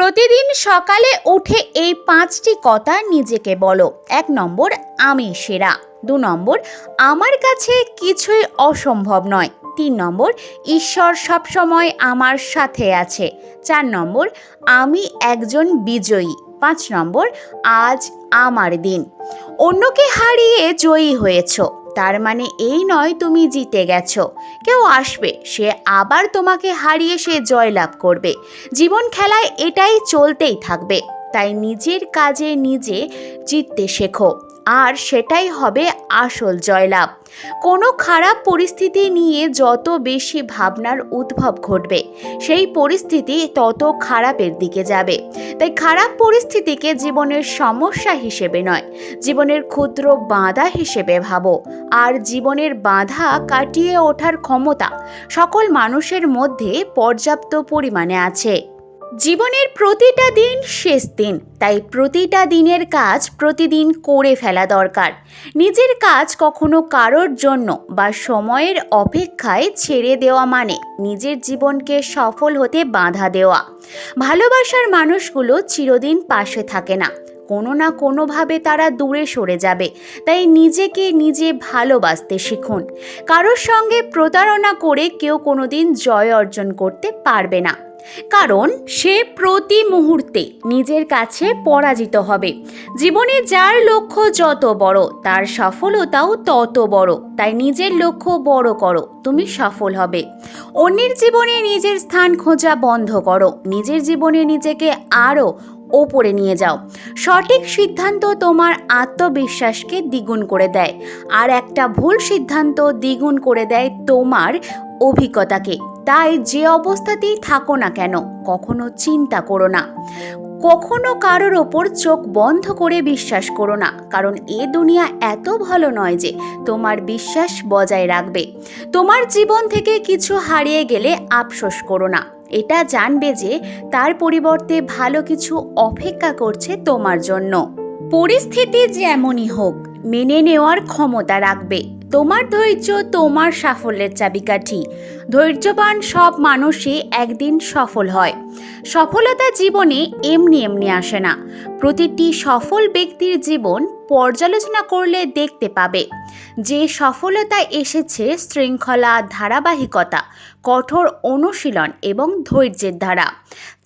প্রতিদিন সকালে উঠে এই 5টি কথা নিজেকে বলো। 1 নম্বর, আমি সেরা। 2 নম্বর, আমার কাছে কিছুই অসম্ভব নয়। 3 নম্বর, ঈশ্বর সবসময় আমার সাথে আছে। 4 নম্বর, আমি একজন বিজয়ী। 5 নম্বর, আজ আমার দিন। অন্যকে হারিয়ে জয়ী হয়েছো, তার মানে এই নয় তুমি জিতে গেছো। কেউ আসবে, সে আবার তোমাকে হারিয়ে সে জয়লাভ করবে। জীবন খেলায় এটাই চলতেই থাকবে। তাই নিজের কাজে নিজে জিততে শেখো, আর সেটাই হবে আসল জয়লাভ। কোনো খারাপ পরিস্থিতি নিয়ে যত বেশি ভাবনার উদ্ভব ঘটবে, সেই পরিস্থিতি তত খারাপের দিকে যাবে। তাই খারাপ পরিস্থিতিকে জীবনের সমস্যা হিসেবে নয়, জীবনের ক্ষুদ্র বাধা হিসেবে ভাবো। আর জীবনের বাধা কাটিয়ে ওঠার ক্ষমতা সকল মানুষের মধ্যে পর্যাপ্ত পরিমাণে আছে। জীবনের প্রতিটা দিন শেষ দিন, তাই প্রতিটা দিনের কাজ প্রতিদিন করে ফেলা দরকার। নিজের কাজ কখনো কারোর জন্য বা সময়ের অপেক্ষায় ছেড়ে দেওয়া মানে নিজের জীবনকে সফল হতে বাধা দেওয়া। ভালোবাসার মানুষগুলো চিরদিন পাশে থাকে না, কোনো না কোনোভাবে তারা দূরে সরে যাবে। তাই নিজেকে নিজে ভালোবাসতে শিখুন। কারোর সঙ্গে প্রতারণা করে কেউ কোনোদিন জয় অর্জন করতে পারবে না, কারণ সে প্রতি মুহূর্তে নিজের কাছে পরাজিত হবে। জীবনে যার লক্ষ্য যত বড়, তার সফলতাও তত বড়। তাই নিজের লক্ষ্য বড় করো, তুমি সফল হবে। অন্যের জীবনে নিজের স্থান খোঁজা বন্ধ করো, নিজের জীবনে নিজেকে আরও ওপরে নিয়ে যাও। সঠিক সিদ্ধান্ত তোমার আত্মবিশ্বাসকে দ্বিগুণ করে দেয়, আর একটা ভুল সিদ্ধান্ত দ্বিগুণ করে দেয় তোমার অভিজ্ঞতাকে। তাই যে অবস্থাতেই থাকো না কেন, কখনো চিন্তা করো না, কখনো কারোর ওপর চোখ বন্ধ করে বিশ্বাস করো না, কারণ এ দুনিয়া এত ভালো নয় যে তোমার বিশ্বাস বজায় রাখবে। তোমার জীবন থেকে কিছু হারিয়ে গেলে আফসোস করো না, এটা জানবে যে তার পরিবর্তে ভালো কিছু অপেক্ষা করছে তোমার জন্য। পরিস্থিতি যেমনই হোক, মেনে নেওয়ার ক্ষমতা রাখবে। তোমার ধৈর্য তোমার সাফল্যের চাবিকাঠি। ধৈর্যবান সব মানুষই একদিন সফল হয়। সফলতা জীবনে এমনি এমনি আসে না। প্রতিটি সফল ব্যক্তির জীবন পর্যালোচনা করলে দেখতে পাবে যে সফলতা এসেছে শৃঙ্খলা, ধারাবাহিকতা, কঠোর অনুশীলন এবং ধৈর্যের দ্বারা।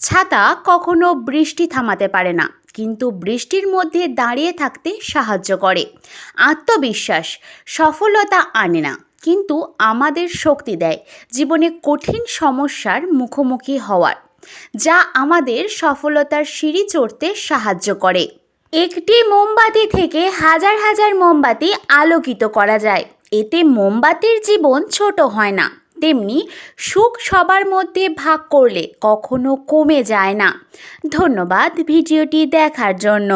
ছাতা কখনো বৃষ্টি থামাতে পারে না, কিন্তু বৃষ্টির মধ্যে দাঁড়িয়ে থাকতে সাহায্য করে। আত্মবিশ্বাস সফলতা আনে না, কিন্তু আমাদের শক্তি দেয় জীবনে কঠিন সমস্যার মুখোমুখি হওয়ার, যা আমাদের সফলতার সিঁড়ি চড়তে সাহায্য করে। একটি মোমবাতি থেকে হাজার হাজার মোমবাতি আলোকিত করা যায়। এতে মোমবাতির জীবন ছোট হয় না, তেমনি সুখ সবার মধ্যে ভাগ করলে কখনো কমে যায় না। ধন্যবাদ ভিডিওটি দেখার জন্য।